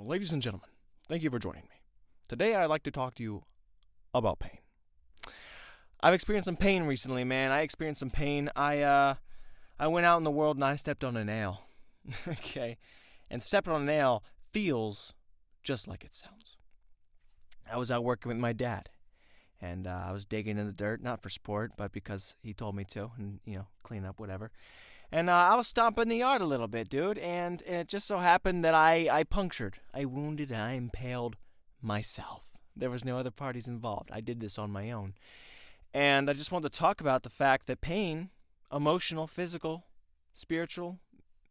Ladies and gentlemen, thank you for joining me. Today I'd like to talk to you about pain. I've experienced some pain recently, man. I went out in the world and I stepped on a nail. Okay? And stepping on a nail feels just like it sounds. I was out working with my dad. And I was digging in the dirt, not for sport, but because he told me to, and, clean up, whatever. And I was stomping the yard a little bit, dude, and it just so happened that I punctured, I wounded, and I impaled myself. There was no other parties involved. I did this on my own. And I just wanted to talk about the fact that pain, emotional, physical, spiritual,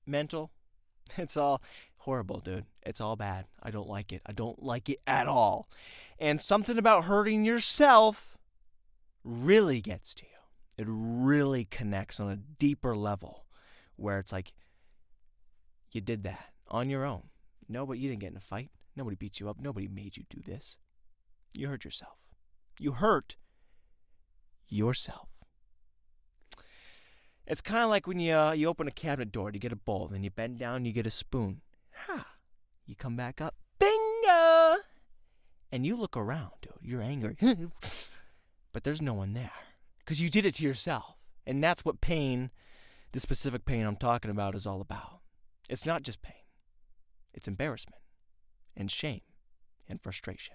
mental, it's all horrible, dude. It's all bad. I don't like it. I don't like it at all. And something about hurting yourself really gets to you. It really connects on a deeper level where it's like you did that on your own. No, but you didn't get in a fight. Nobody beat you up. Nobody made you do this. You hurt yourself. You hurt yourself. It's kind of like when you open a cabinet door to get a bowl, then you bend down, you get a spoon. You come back up, bingo! And you look around, dude. You're angry. But there's no one there. Because you did it to yourself. And that's what pain, the specific pain I'm talking about, is all about. It's not just pain. It's embarrassment and shame and frustration.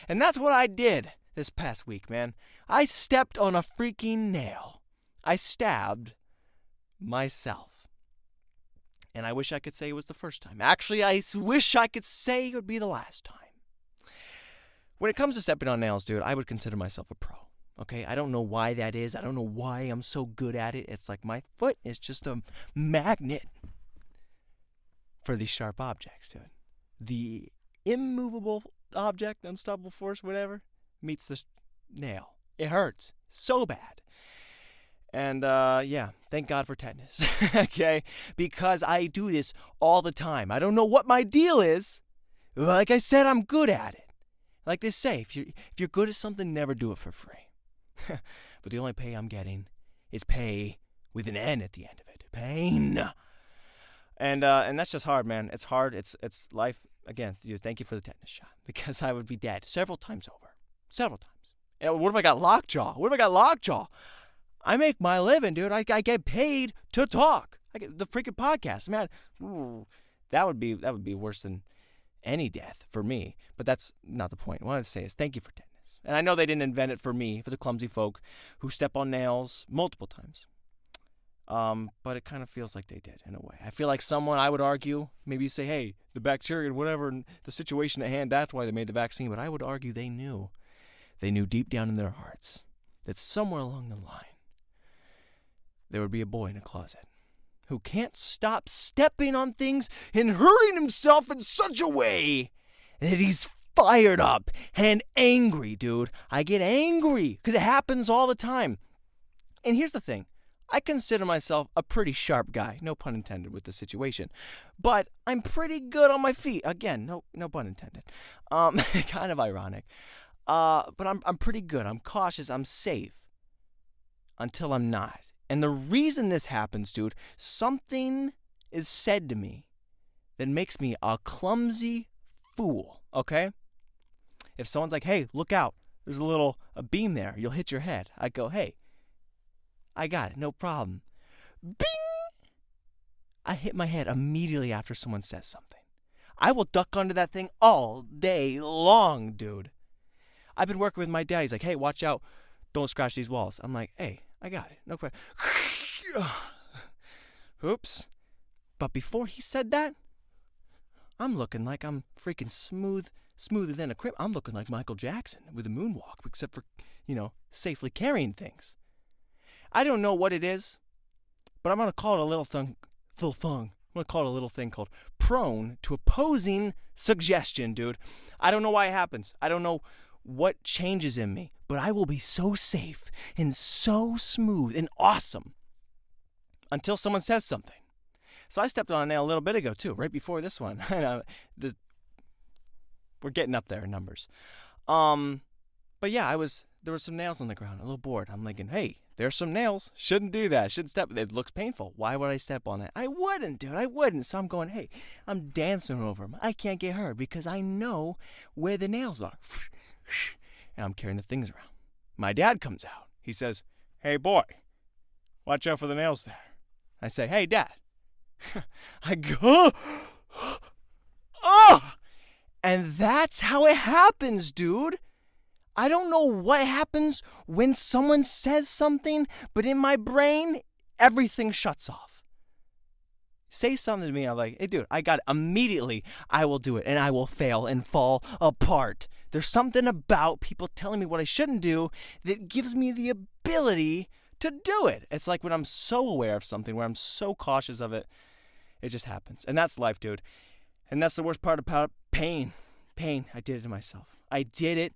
And that's what I did this past week, man. I stepped on a freaking nail. I stabbed myself. And I wish I could say it was the first time. Actually, I wish I could say it would be the last time. When it comes to stepping on nails, dude, I would consider myself a pro. Okay? I don't know why that is. I don't know why I'm so good at it. It's like my foot is just a magnet for these sharp objects, dude. The immovable object, unstoppable force, whatever, meets the nail. It hurts so bad. And, thank God for tetanus, okay? Because I do this all the time. I don't know what my deal is. Like I said, I'm good at it. Like they say, if you're good at something, never do it for free. But the only pay I'm getting is pay with an N at the end of it. Pain. And that's just hard, man. It's hard. It's life. Again, thank you for the tetanus shot. Because I would be dead several times over. Several times. And what if I got lockjaw? I make my living, dude. I get paid to talk. I get the freaking podcast, man. That would be worse than any death for me. But that's not the point. What I want to say is thank you for tetanus. And I know they didn't invent it for me, for the clumsy folk who step on nails multiple times. But it kind of feels like they did in a way. I feel like someone, I would argue, maybe say, hey, the bacteria and whatever, the situation at hand, that's why they made the vaccine. But I would argue they knew. They knew deep down in their hearts that somewhere along the line, there would be a boy in a closet who can't stop stepping on things and hurting himself in such a way that he's fired up and angry, dude. I get angry because it happens all the time. And here's the thing. I consider myself a pretty sharp guy. No pun intended with the situation. But I'm pretty good on my feet. Again, no pun intended. Kind of ironic. But I'm pretty good. I'm cautious. I'm safe. Until I'm not. And the reason this happens, dude, something is said to me that makes me a clumsy fool, okay? If someone's like, hey, look out, there's a beam there, you'll hit your head. I go, hey, I got it, no problem. Bing! I hit my head immediately after someone says something. I will duck under that thing all day long, dude. I've been working with my dad. He's like, hey, watch out, don't scratch these walls. I'm like, hey, I got it. No problem. Oops. But before he said that, I'm looking like I'm freaking smoother than a crib. I'm looking like Michael Jackson with a moonwalk, except for, safely carrying things. I don't know what it is, but I'm going to call it a little thing. I'm going to call it a little thing called prone to opposing suggestion, dude. I don't know why it happens. I don't know what changes in me, but I will be so safe and so smooth and awesome until someone says something. So I stepped on a nail a little bit ago too, right before this one. We're getting up there in numbers. But yeah, there were some nails on the ground, a little bored. I'm thinking, hey, there's some nails. Shouldn't do that. Shouldn't step. It looks painful. Why would I step on it? I wouldn't, dude. I wouldn't. So I'm going, hey, I'm dancing over them. I can't get hurt because I know where the nails are. And I'm carrying the things around. My dad comes out. He says, hey, boy, watch out for the nails there. I say, hey, Dad. I go, oh! And that's how it happens, dude. I don't know what happens when someone says something, but in my brain, everything shuts off. Say something to me, I'm like, hey, dude, I got it. Immediately, I will do it, and I will fail and fall apart. There's something about people telling me what I shouldn't do that gives me the ability to do it. It's like when I'm so aware of something, where I'm so cautious of it, it just happens. And that's life, dude. And that's the worst part about pain. Pain. I did it to myself. I did it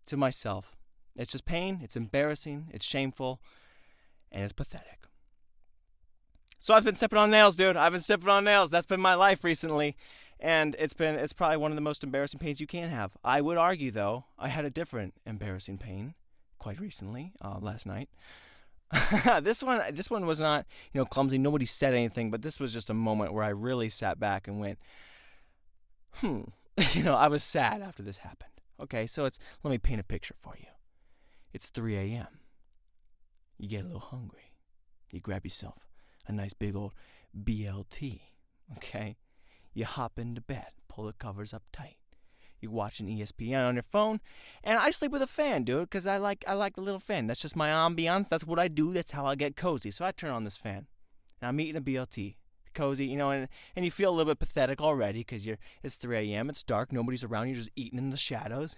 to myself. It's just pain. It's embarrassing. It's shameful. And it's pathetic. So I've been stepping on nails, dude. I've been stepping on nails. That's been my life recently. And it's probably one of the most embarrassing pains you can have. I would argue, though, I had a different embarrassing pain quite recently, last night. This one was not, clumsy. Nobody said anything, but this was just a moment where I really sat back and went, I was sad after this happened. Okay, so let me paint a picture for you. It's 3 a.m. You get a little hungry. You grab yourself a nice big old BLT, okay? You hop into bed, pull the covers up tight. You're watching ESPN on your phone, and I sleep with a fan, dude, because I like a little fan. That's just my ambiance. That's what I do. That's how I get cozy. So I turn on this fan, and I'm eating a BLT. Cozy, and you feel a little bit pathetic already because it's 3 a.m., it's dark, nobody's around, you're just eating in the shadows.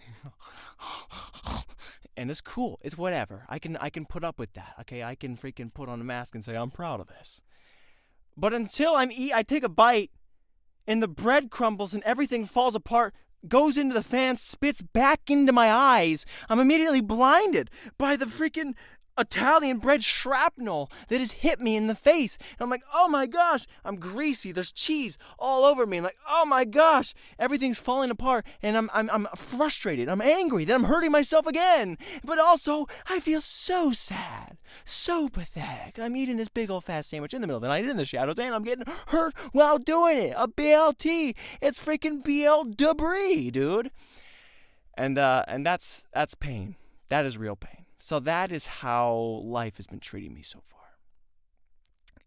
And it's cool. It's whatever. I can put up with that. Okay, I can freaking put on a mask and say I'm proud of this. But until I take a bite and the bread crumbles and everything falls apart, goes into the fan, spits back into my eyes, I'm immediately blinded by the freaking Italian bread shrapnel that has hit me in the face. And I'm like, oh my gosh, I'm greasy. There's cheese all over me. I'm like, oh my gosh, everything's falling apart. And I'm frustrated. I'm angry that I'm hurting myself again. But also, I feel so sad, so pathetic. I'm eating this big old fat sandwich in the middle of the night in the shadows, and I'm getting hurt while doing it. A BLT. It's freaking BL debris, dude. And that's pain. That is real pain. So that is how life has been treating me so far.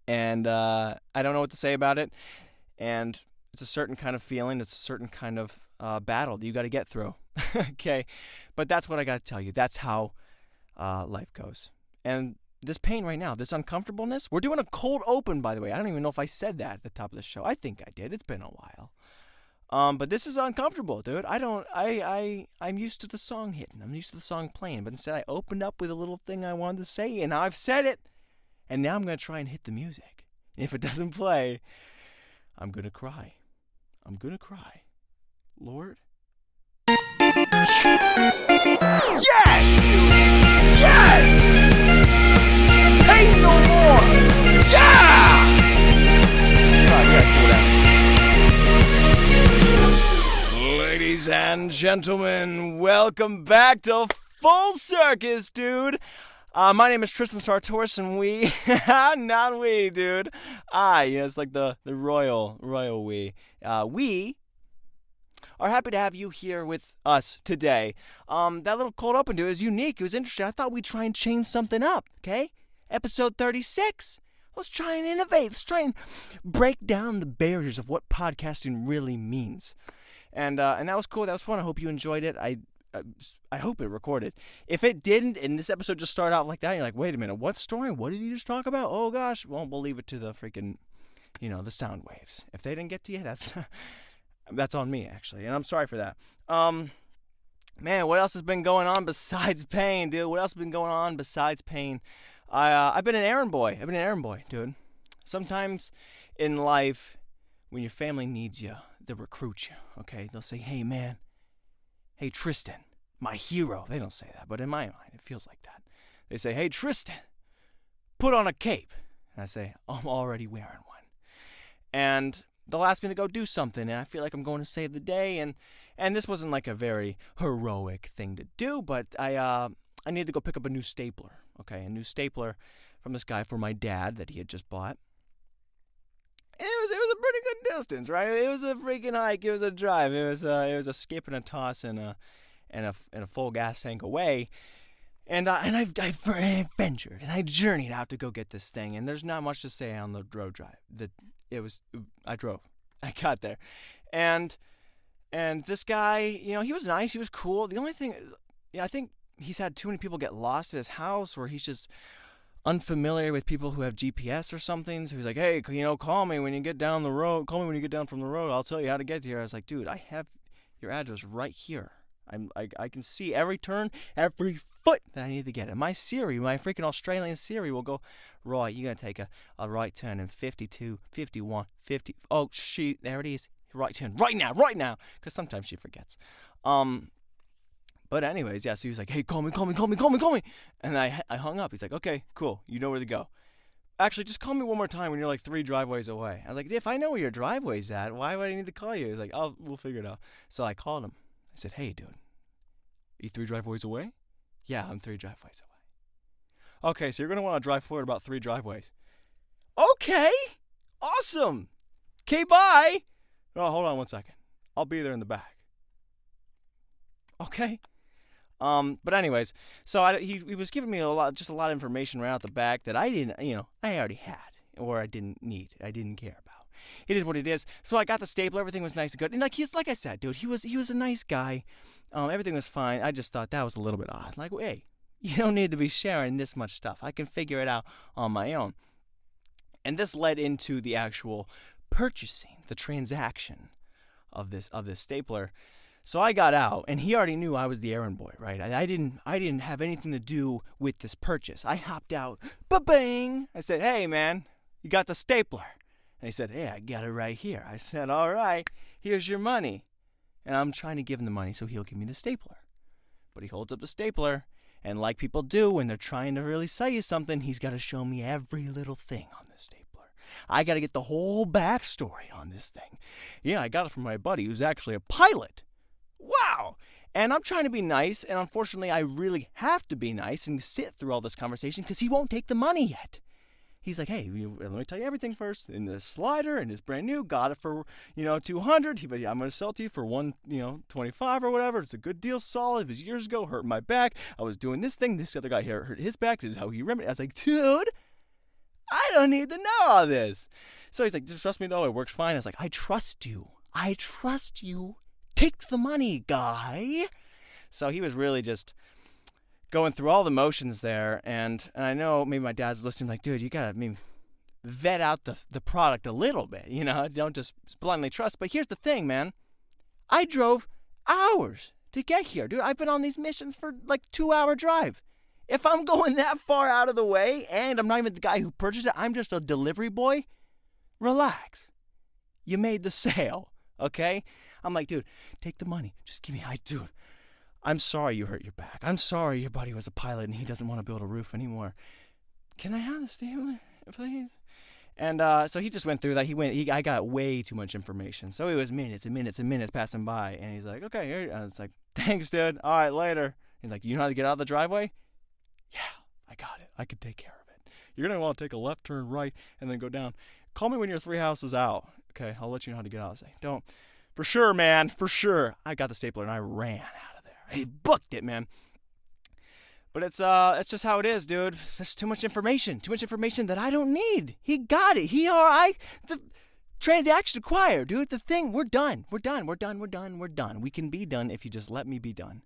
And I don't know what to say about it. And it's a certain kind of feeling. It's a certain kind of battle that you got to get through. Okay? But that's what I got to tell you. That's how life goes. And this pain right now, this uncomfortableness, we're doing a cold open, by the way. I don't even know if I said that at the top of the show. I think I did. It's been a while. But this is uncomfortable, dude. I'm used to the song hitting. I'm used to the song playing. But instead I opened up with a little thing I wanted to say, and now I've said it. And now I'm going to try and hit the music. And if it doesn't play, I'm going to cry. I'm going to cry. Lord? Yes! Yes! Pain no more! Yeah! Sorry, you gotta cool down. Ladies and gentlemen, welcome back to Full Circus, dude. My name is Tristan Sartoris, and we, not we, dude. It's like the royal we. We are happy to have you here with us today. That little cold open, dude, is unique. It was interesting. I thought we'd try and change something up, okay? Episode 36. Let's try and innovate. Let's try and break down the barriers of what podcasting really means. And that was cool. That was fun. I hope you enjoyed it. I hope it recorded. If it didn't, and this episode just started out like that, you're like, wait a minute, what story? What did you just talk about? Oh gosh. Well, we'll leave it to the freaking, the sound waves. If they didn't get to you, that's on me actually, and I'm sorry for that. Man, what else has been going on besides pain, dude? What else has been going on besides pain? I've been an errand boy. Dude. Sometimes in life, when your family needs you, they'll recruit you, okay? They'll say, hey, man. Hey, Tristan, my hero. They don't say that, but in my mind, it feels like that. They say, hey, Tristan, put on a cape. And I say, I'm already wearing one. And they'll ask me to go do something, and I feel like I'm going to save the day, and this wasn't like a very heroic thing to do, but I needed to go pick up a new stapler. Okay, a new stapler from this guy for my dad that he had just bought. And it was a pretty good distance, right? It was a freaking hike. It was a drive. It was a skip and a toss and a full gas tank away. And I ventured and I journeyed out to go get this thing. And there's not much to say on the road drive. I drove. I got there, and this guy, he was nice. He was cool. The only thing, I think he's had too many people get lost at his house, or he's just unfamiliar with people who have GPS or something. So he's like, hey, call me when you get down the road. Call me when you get down from the road. I'll tell you how to get here. I was like, dude, I have your address right here. I can see every turn, every foot that I need to get. And my Siri, my freaking Australian Siri will go, right, you're going to take a right turn in 52, 51, 50. Oh, shoot, there it is. Right turn, right now. Because sometimes she forgets. But anyways, yeah, so he was like, hey, call me. And I hung up. He's like, okay, cool. You know where to go. Actually, just call me one more time when you're like 3 driveways away. I was like, if I know where your driveway's at, why would I need to call you? He's like, we'll figure it out. So I called him. I said, hey, dude, are you 3 driveways away? Yeah, I'm 3 driveways away. Okay, so you're going to want to drive forward about 3 driveways. Okay, awesome. Okay, bye. Oh, hold on one second. I'll be there in the back. Okay. But anyways, so he was giving me a lot of information right out the back that I didn't, I already had, or I didn't need, I didn't care about. It is what it is. So I got the stapler. Everything was nice and good. And like I said, dude, he was a nice guy. Everything was fine. I just thought that was a little bit odd. Like, hey, you don't need to be sharing this much stuff. I can figure it out on my own. And this led into the actual purchasing, the transaction of this stapler. So I got out, and he already knew I was the errand boy, right? I didn't have anything to do with this purchase. I hopped out, ba-bang! I said, hey, man, you got the stapler? And he said, hey, I got it right here. I said, all right, here's your money. And I'm trying to give him the money so he'll give me the stapler. But he holds up the stapler, and like people do when they're trying to really sell you something, he's got to show me every little thing on the stapler. I got to get the whole backstory on this thing. Yeah, I got it from my buddy who's actually a pilot. Wow! And I'm trying to be nice, and unfortunately I really have to be nice and sit through all this conversation because he won't take the money yet. He's like, hey, let me tell you everything first. In this slider, and it's brand new, got it for, $200. But I'm going to sell it to you for $125 or whatever. It's a good deal, solid. It was years ago, hurt my back. I was doing this thing. This other guy here hurt his back. This is how he remedied. I was like, dude, I don't need to know all this. So he's like, just trust me though, it works fine. I was like, I trust you. Take the money, guy. So he was really just going through all the motions there, and I know maybe my dad's listening, like, dude, you gotta vet out the product a little bit, don't just blindly trust. But here's the thing, man, I drove hours to get here, dude. I've been on these missions for like 2-hour drive. If I'm going that far out of the way, and I'm not even the guy who purchased it, I'm just a delivery boy, relax. You made the sale, okay? I'm like, dude, take the money. Just give me, dude, I'm sorry you hurt your back. I'm sorry your buddy was a pilot and he doesn't want to build a roof anymore. Can I have the stapler, please? And so he just went through that. I got way too much information. So it was minutes and minutes and minutes passing by. And he's like, okay, here. I was like, thanks, dude. All right, later. He's like, you know how to get out of the driveway? Yeah, I got it. I could take care of it. You're going to want to take a left turn right and then go down. Call me when you're 3 houses out. Okay, I'll let you know how to get out. I say, don't. For sure, man. For sure. I got the stapler and I ran out of there. I booked it, man. But it's just how it is, dude. There's too much information. Too much information that I don't need. He got it. The transaction acquired, dude. The thing, we're done. We're done. We can be done if you just let me be done.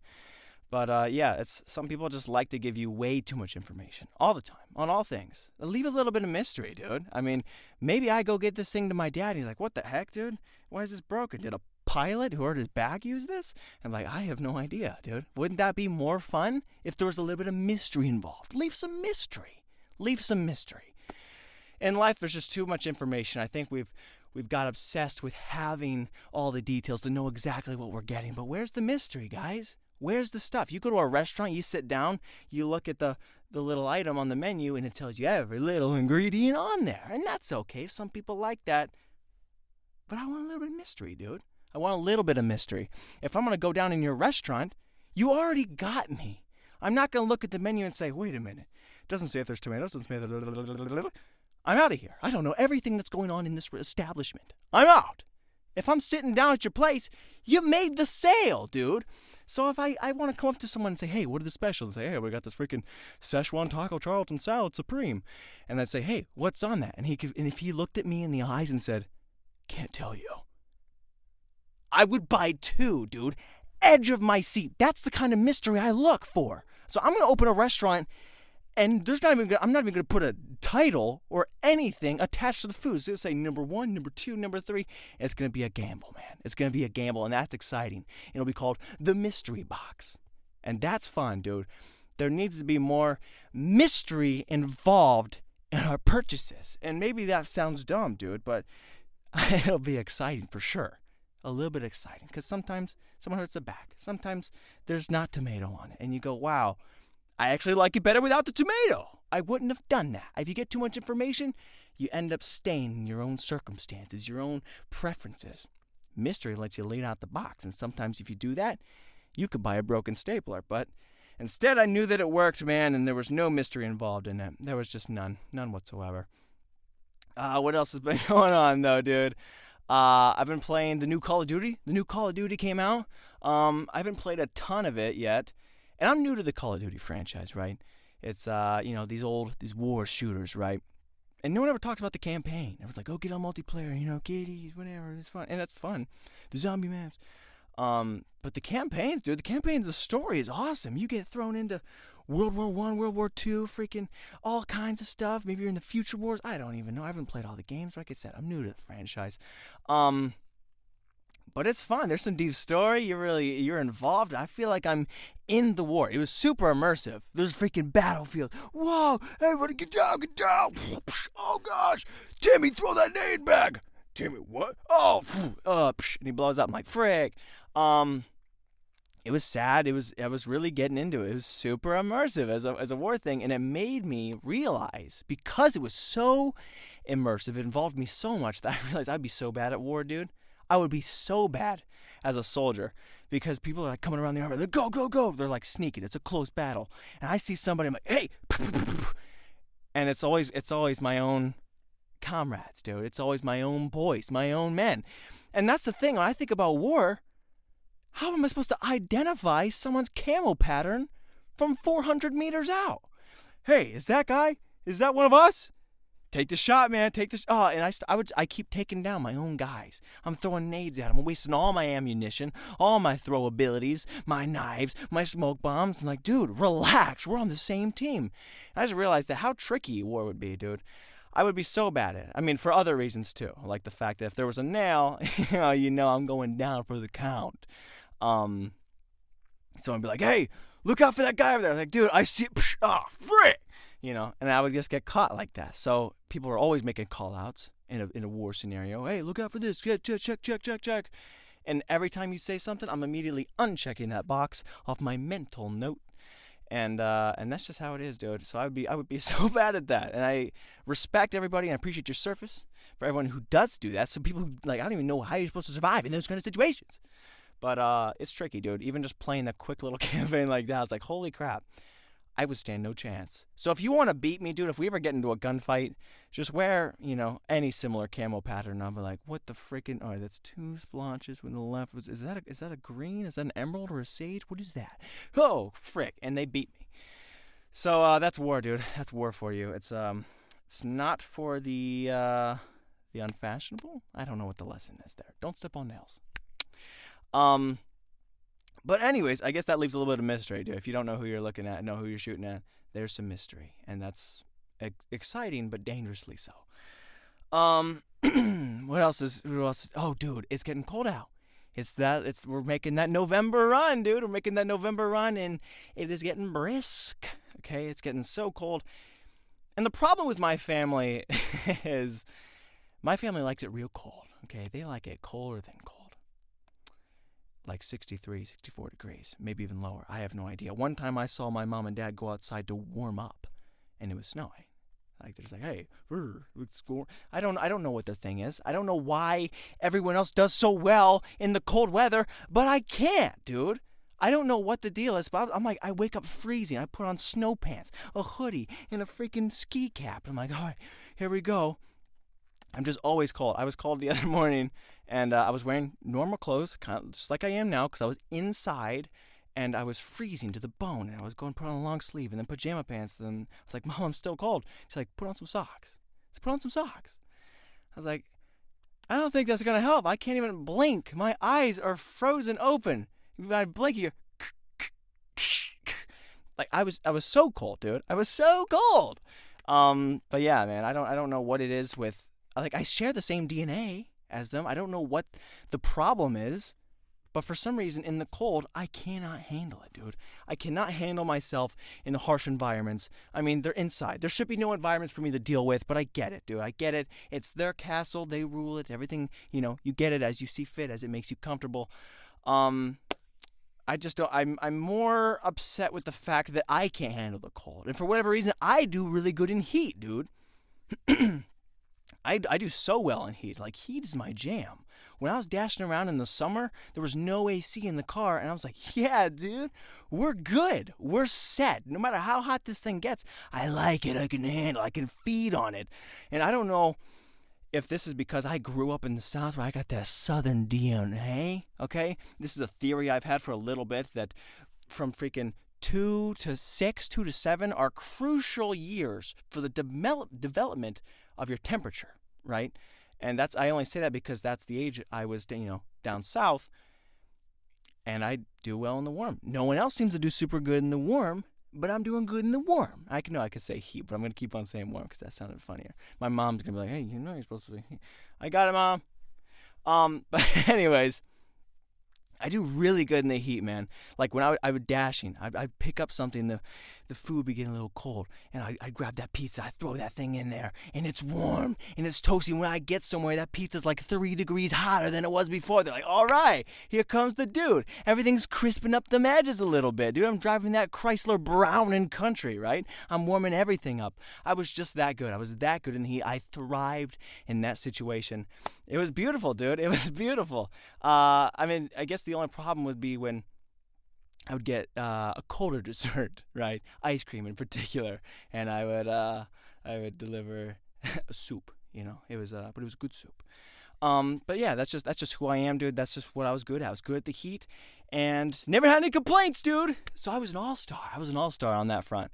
But yeah, some people just like to give you way too much information all the time on all things. Leave a little bit of mystery, dude. I mean, maybe I go get this thing to my dad. He's like, what the heck, dude? Why is this broken? Did a pilot who hurt his back use this? I'm like, I have no idea, dude. Wouldn't that be more fun if there was a little bit of mystery involved? Leave some mystery. In life, there's just too much information. I think we've got obsessed with having all the details to know exactly what we're getting. But where's the mystery, guys? Where's the stuff? You go to a restaurant, you sit down, you look at the little item on the menu, and it tells you every little ingredient on there. And that's okay. Some people like that. But I want a little bit of mystery, dude. I want a little bit of mystery. If I'm going to go down in your restaurant, you already got me. I'm not going to look at the menu and say, wait a minute. It doesn't say if there's tomatoes. It doesn't say I'm out of here. I don't know everything that's going on in this establishment. I'm out. If I'm sitting down at your place, you made the sale, dude. So if I want to come up to someone and say, hey, what are the specials? And say, hey, we got this freaking Szechuan Taco Charlton Salad Supreme. And I'd say, hey, what's on that? And if he looked at me in the eyes and said, can't tell you, I would buy 2, dude. Edge of my seat. That's the kind of mystery I look for. So I'm going to open a restaurant, and I'm not even going to put a title or anything attached to the food. It's going to say number 1, number 2, number 3. And it's going to be a gamble, man. It's going to be a gamble, and that's exciting. It'll be called the Mystery Box. And that's fun, dude. There needs to be more mystery involved in our purchases. And maybe that sounds dumb, dude, but it'll be exciting for sure. A little bit exciting, because sometimes someone hurts the back. Sometimes there's not tomato on it, and you go, wow, I actually like it better without the tomato. I wouldn't have done that. If you get too much information, you end up staying in your own circumstances, your own preferences. Mystery lets you lean out the box, and sometimes if you do that, you could buy a broken stapler. But instead, I knew that it worked, man, and there was no mystery involved in it. There was just none whatsoever. What else has been going on, though, dude? I've been playing the new Call of Duty. The new Call of Duty came out. I haven't played a ton of it yet. And I'm new to the Call of Duty franchise, right? It's, these war shooters, right? And no one ever talks about the campaign. Everyone's like, oh, get on multiplayer, KDs, whatever. It's fun. And that's fun. The zombie maps. But the campaigns, dude, the story is awesome. You get thrown into World War I, World War II, freaking all kinds of stuff. Maybe you're in the future wars. I don't even know. I haven't played all the games. Like I said, I'm new to the franchise. But it's fun. There's some deep story. You're involved. I feel like I'm in the war. It was super immersive. There's a freaking battlefield. Whoa, everybody get down, get down. Oh, gosh. Timmy, throw that nade back. Timmy, what? Oh, and he blows up. I'm like, frick. It was sad. I was really getting into it. It was super immersive as a war thing, and it made me realize, because it was so immersive, it involved me so much, that I realized I'd be so bad at war, dude. I would be so bad as a soldier, because people are like coming around the army, they're like, go, go, go. They're like sneaking. It's a close battle, and I see somebody, I'm like, hey, and it's always my own comrades, dude. It's always my own boys, my own men, and that's the thing. When I think about war, how am I supposed to identify someone's camo pattern from 400 meters out? Hey, is that guy? Is that one of us? Take the shot, man. Take this. Oh, and I keep taking down my own guys. I'm throwing nades at them. I'm wasting all my ammunition, all my throw abilities, my knives, my smoke bombs. I'm like, dude, relax. We're on the same team. And I just realized that how tricky war would be, dude. I would be so bad at it. I mean, for other reasons too, like the fact that if there was a nail, I'm going down for the count. Someone would be like, hey, look out for that guy over there. Like, dude, I see it. Oh, frick. And I would just get caught like that. So people are always making call outs in a war scenario. Hey, look out for this. Check. And every time you say something, I'm immediately unchecking that box off my mental note. And that's just how it is, dude. So I would be so bad at that. And I respect everybody, and I appreciate your service for everyone who does do that. So people who, I don't even know how you're supposed to survive in those kind of situations. But it's tricky, dude. Even just playing that quick little campaign like that, it's like, holy crap, I would stand no chance. So if you want to beat me, dude, if we ever get into a gunfight, just wear, any similar camo pattern. I'll be like, what the freaking? All right, that's 2 splotches with the left. Is that a green? Is that an emerald or a sage? What is that? Oh, frick! And they beat me. So that's war, dude. That's war for you. It's not for the unfashionable. I don't know what the lesson is there. Don't step on nails. But anyways, I guess that leaves a little bit of mystery, dude. If you don't know who you're looking at, know who you're shooting at, there's some mystery, and that's exciting but dangerously so. What else? Oh, dude, it's getting cold out. We're making that November run, dude. We're making that November run, and it is getting brisk. Okay, it's getting so cold. And the problem with my family is my family likes it real cold. Okay, they like it colder than cold. Like 63, 64 degrees, maybe even lower. I have no idea. One time I saw my mom and dad go outside to warm up, and it was snowing. Like they're just like, hey, let's score. I don't know what their thing is. I don't know why everyone else does so well in the cold weather, but I can't, dude. I don't know what the deal is, but I'm like, I wake up freezing. I put on snow pants, a hoodie, and a freaking ski cap. I'm like, all right, here we go. I'm just always cold. I was cold the other morning, and I was wearing normal clothes, kind of just like I am now, because I was inside, and I was freezing to the bone, and I was going to put on a long sleeve and then pajama pants. Then I was like, Mom, I'm still cold. She's like, put on some socks. Let's put on some socks. I was like, I don't think that's going to help. I can't even blink. My eyes are frozen open. If I blink here, like I was so cold, dude. I was so cold. But yeah, man, I don't know what it is with, like, I share the same DNA as them. I don't know what the problem is, but for some reason in the cold, I cannot handle it, dude. I cannot handle myself in the harsh environments. I mean, they're inside. There should be no environments for me to deal with, but I get it, dude. I get it. It's their castle. They rule it. Everything, you get it as you see fit, as it makes you comfortable. I just don't. I'm more upset with the fact that I can't handle the cold, and for whatever reason, I do really good in heat, dude. I do so well in heat. Like, heat is my jam. When I was dashing around in the summer, there was no AC in the car, and I was like, yeah, dude, we're good. We're set. No matter how hot this thing gets, I like it. I can handle it. I can feed on it. And I don't know if this is because I grew up in the South where I got that Southern DNA, okay? This is a theory I've had for a little bit, that from freaking 2 to 6, 2 to 7 are crucial years for the development of your temperature, right? And I only say that because that's the age I was, down south, and I do well in the warm. No one else seems to do super good in the warm, but I'm doing good in the warm. I could say heat, but I'm going to keep on saying warm because that sounded funnier. My mom's going to be like, hey, you're supposed to say heat. I got it, Mom. But anyways, I do really good in the heat, man. Like when I would dashing, I'd pick up something, the food would be getting a little cold, and I'd grab that pizza, I'd throw that thing in there, and it's warm, and it's toasty. When I get somewhere, that pizza's like 3 degrees hotter than it was before. They're like, all right, here comes the dude. Everything's crisping up the edges a little bit, dude. I'm driving that Chrysler Brown in country, right? I'm warming everything up. I was just that good. I was that good in the heat. I thrived in that situation. It was beautiful, dude. It was beautiful. I mean, I guess the only problem would be when I would get a colder dessert, right? Ice cream in particular, and I would deliver a soup. It was but it was good soup. But yeah, that's just who I am, dude. That's just what I was good at. I was good at the heat, and never had any complaints, dude. So I was an all-star. I was an all-star on that front.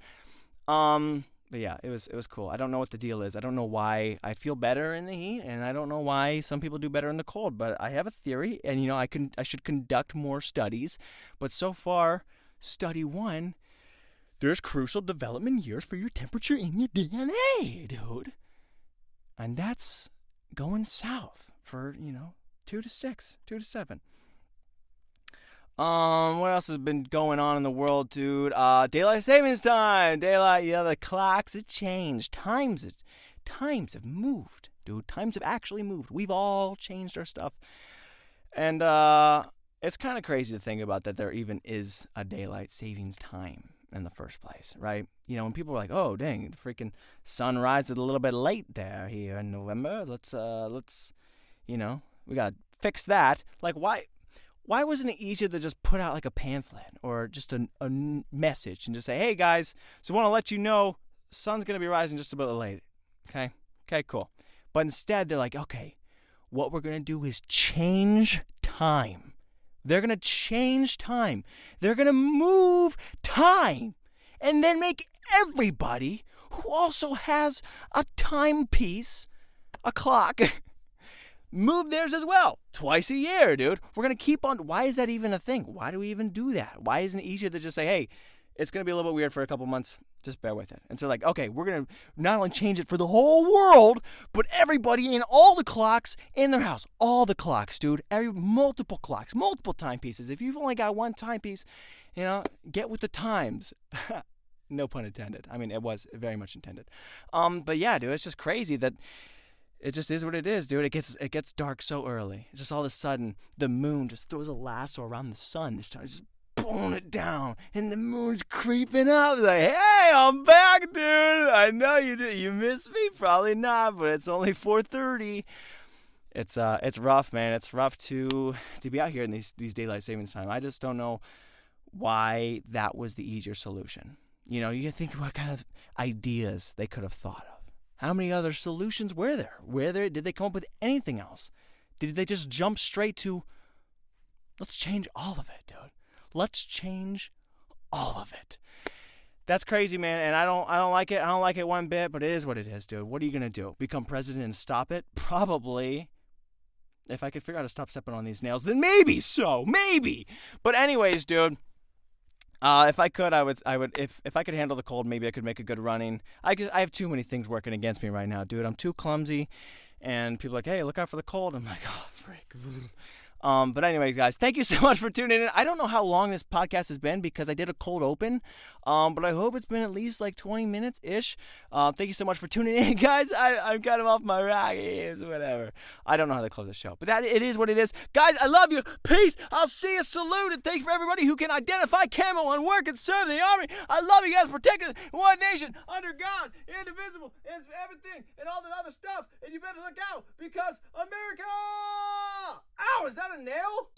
But yeah, it was cool. I don't know what the deal is. I don't know why I feel better in the heat, and I don't know why some people do better in the cold. But I have a theory, and I should conduct more studies. But so far, study 1, there's crucial development years for your temperature in your DNA, dude. And that's going south for 2 to 6, 2 to 7. What else has been going on in the world, dude? Daylight savings time. The clocks have changed. Times have moved, dude. Times have actually moved. We've all changed our stuff. And it's kind of crazy to think about that there even is a daylight savings time in the first place, right? When people are like, oh, dang, the freaking sun rises a little bit late there here in November. Let's we got to fix that. Like, why wasn't it easier to just put out like a pamphlet or just a message and just say, hey guys, so I want to let you know, sun's going to be rising just a bit late. Okay, cool. But instead they're like, okay, what we're going to do is change time. They're going to change time. They're going to move time and then make everybody who also has a timepiece, a clock, move theirs as well. Twice a year, dude. We're going to keep on. Why is that even a thing? Why do we even do that? Why isn't it easier to just say, hey, it's going to be a little bit weird for a couple months. Just bear with it. And so okay, we're going to not only change it for the whole world, but everybody in all the clocks in their house. All the clocks, dude. Multiple clocks, multiple timepieces. If you've only got one timepiece, get with the times. No pun intended. I mean, it was very much intended. But yeah, dude, it's just crazy that it just is what it is, dude. It gets dark so early. It's just all of a sudden the moon just throws a lasso around the sun. This time, just pulling it down, and the moon's creeping up. Like, hey, I'm back, dude. I know you did. You missed me? Probably not, but it's only 4:30. It's rough, man. It's rough to be out here in these daylight savings time. I just don't know why that was the easier solution. You know, you think what kind of ideas they could have thought of. How many other solutions were there? Did they come up with anything else? Did they just jump straight to, let's change all of it, dude. Let's change all of it. That's crazy, man, and I don't like it. I don't like it one bit, but it is what it is, dude. What are you going to do? Become president and stop it? Probably. If I could figure out how to stop stepping on these nails, then maybe so. Maybe. But anyways, dude, if I could, I would. If I could handle the cold, maybe I could make a good running. I have too many things working against me right now, dude. I'm too clumsy, and people are like, hey, look out for the cold. I'm like, oh, frick. But anyway, guys, thank you so much for tuning in. I don't know how long this podcast has been because I did a cold open, but I hope it's been at least like 20 minutes-ish. Thank you so much for tuning in, guys. I'm kind of off my rockies, whatever. I don't know how to close the show, but it is what it is. Guys, I love you. Peace. I'll see you. Salute. And thank you for everybody who can identify camo and work and serve the Army. I love you guys. Protecting one nation under God, indivisible, and everything, and all that other stuff. And you better look out because America! Ow, is that a nail?